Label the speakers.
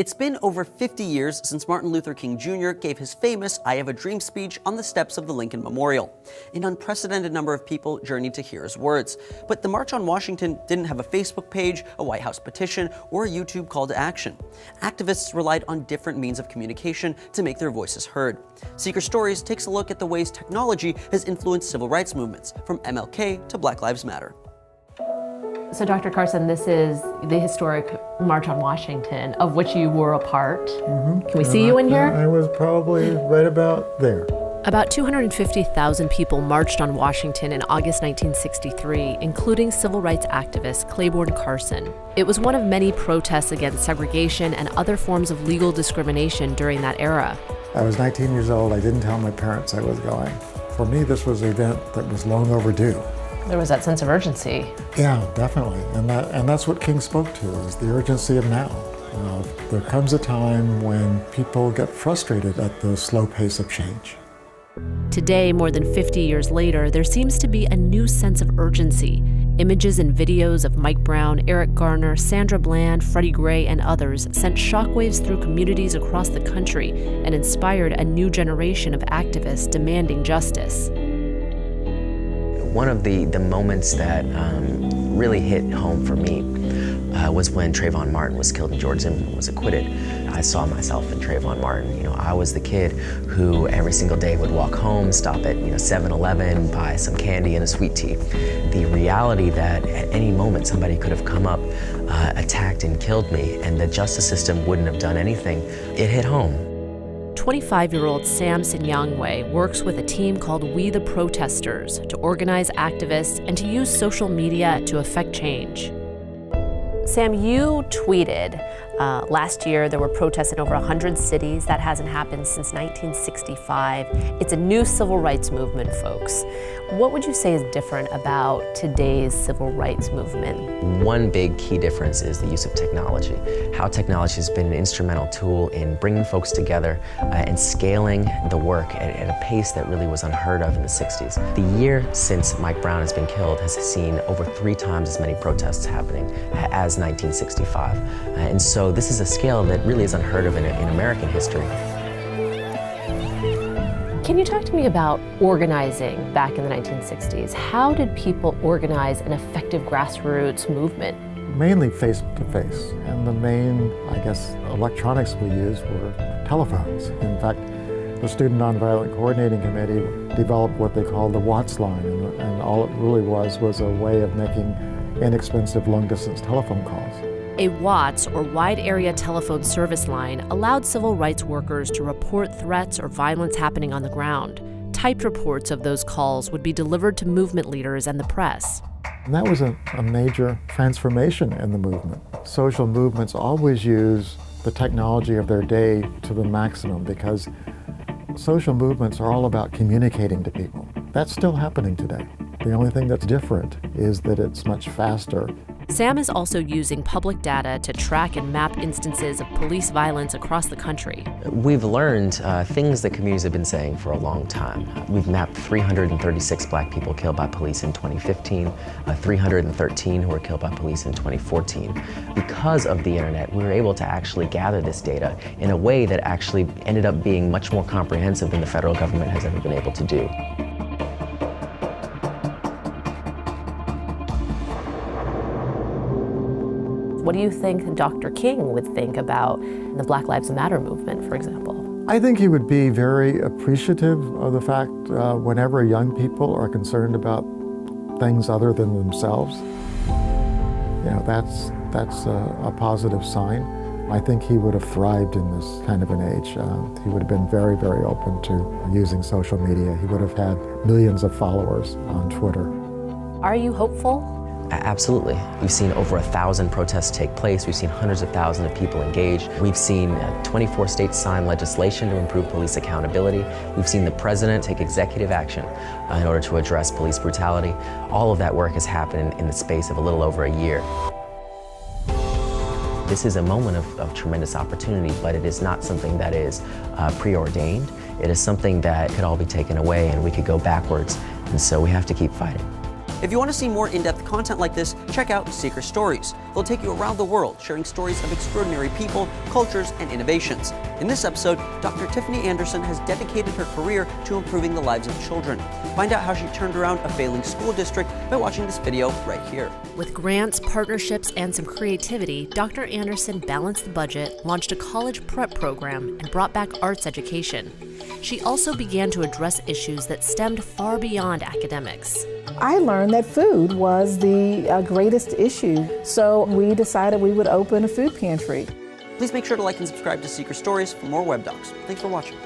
Speaker 1: It's been over 50 years since Martin Luther King Jr. gave his famous I Have a Dream speech on the steps of the Lincoln Memorial. An unprecedented number of people journeyed to hear his words. But the March on Washington didn't have a Facebook page, a White House petition, or a YouTube call to action. Activists relied on different means of communication to make their voices heard. Seeker Stories takes a look at the ways technology has influenced civil rights movements, from MLK to Black Lives Matter.
Speaker 2: So Dr. Carson, this is the historic March on Washington, of which you were a part. Can we see you in here?
Speaker 3: I was probably right about there.
Speaker 2: About 250,000 people marched on Washington in August 1963, including civil rights activist Claiborne Carson. It was one of many protests against segregation and other forms of legal discrimination during that era.
Speaker 3: I was 19 years old. I didn't tell my parents I was going. For me, this was an event that was long overdue.
Speaker 2: There was that sense of urgency.
Speaker 3: Yeah, definitely. And that's what King spoke to, is the urgency of now. There comes a time when people get frustrated at the slow pace of change.
Speaker 2: Today, more than 50 years later, there seems to be a new sense of urgency. Images and videos of Mike Brown, Eric Garner, Sandra Bland, Freddie Gray, and others sent shockwaves through communities across the country and inspired a new generation of activists demanding justice.
Speaker 4: One of the moments that really hit home for me was when Trayvon Martin was killed and George Zimmerman was acquitted. I saw myself in Trayvon Martin. You know, I was the kid who every single day would walk home, stop at 7-Eleven, buy some candy and a sweet tea. The reality that at any moment somebody could have come up, attacked and killed me, and the justice system wouldn't have done anything, it hit home.
Speaker 2: 25-year-old Sam Sinyangwe works with a team called We the Protesters to organize activists and to use social media to affect change. Sam, you tweeted last year there were protests in over 100 cities. That hasn't happened since 1965. It's a new civil rights movement, folks. What would you say is different about today's civil rights movement?
Speaker 4: One big key difference is the use of technology. How technology has been an instrumental tool in bringing folks together and scaling the work at a pace that really was unheard of in the 60s. The year since Mike Brown has been killed has seen over 3 times as many protests happening as 1965. And so this is a scale that really is unheard of in American history.
Speaker 2: Can you talk to me about organizing back in the 1960s? How did people organize an effective grassroots movement?
Speaker 3: Mainly face-to-face. And the main, electronics we used were telephones. In fact, the Student Nonviolent Coordinating Committee developed what they called the Watts line. And all it really was a way of making inexpensive long-distance telephone calls.
Speaker 2: A WATS, or Wide Area Telephone Service Line, allowed civil rights workers to report threats or violence happening on the ground. Typed reports of those calls would be delivered to movement leaders and the press.
Speaker 3: And that was a major transformation in the movement. Social movements always use the technology of their day to the maximum because social movements are all about communicating to people. That's still happening today. The only thing that's different is that it's much faster.
Speaker 2: Sam is also using public data to track and map instances of police violence across the country.
Speaker 4: We've learned things that communities have been saying for a long time. We've mapped 336 black people killed by police in 2015, 313 who were killed by police in 2014. Because of the internet, we were able to actually gather this data in a way that actually ended up being much more comprehensive than the federal government has ever been able to do.
Speaker 2: What do you think Dr. King would think about the Black Lives Matter movement, for example?
Speaker 3: I think he would be very appreciative of the fact whenever young people are concerned about things other than themselves. That's a positive sign. I think he would have thrived in this kind of an age. He would have been very, very open to using social media. He would have had millions of followers on Twitter.
Speaker 2: Are you hopeful?
Speaker 4: Absolutely. We've seen over 1,000 protests take place. We've seen hundreds of thousands of people engaged. We've seen 24 states sign legislation to improve police accountability. We've seen the president take executive action in order to address police brutality. All of that work has happened in the space of a little over a year. This is a moment of tremendous opportunity, but it is not something that is preordained. It is something that could all be taken away and we could go backwards. And so we have to keep fighting.
Speaker 1: If you want to see more in-depth content like this, check out Seeker Stories. They'll take you around the world, sharing stories of extraordinary people, cultures, and innovations. In this episode, Dr. Tiffany Anderson has dedicated her career to improving the lives of children. Find out how she turned around a failing school district by watching this video right here.
Speaker 2: With grants, partnerships, and some creativity, Dr. Anderson balanced the budget, launched a college prep program, and brought back arts education. She also began to address issues that stemmed far beyond academics.
Speaker 5: I learned that food was the greatest issue, so we decided we would open a food pantry.
Speaker 1: Please make sure to like and subscribe to Seeker Stories for more web docs. Thanks for watching.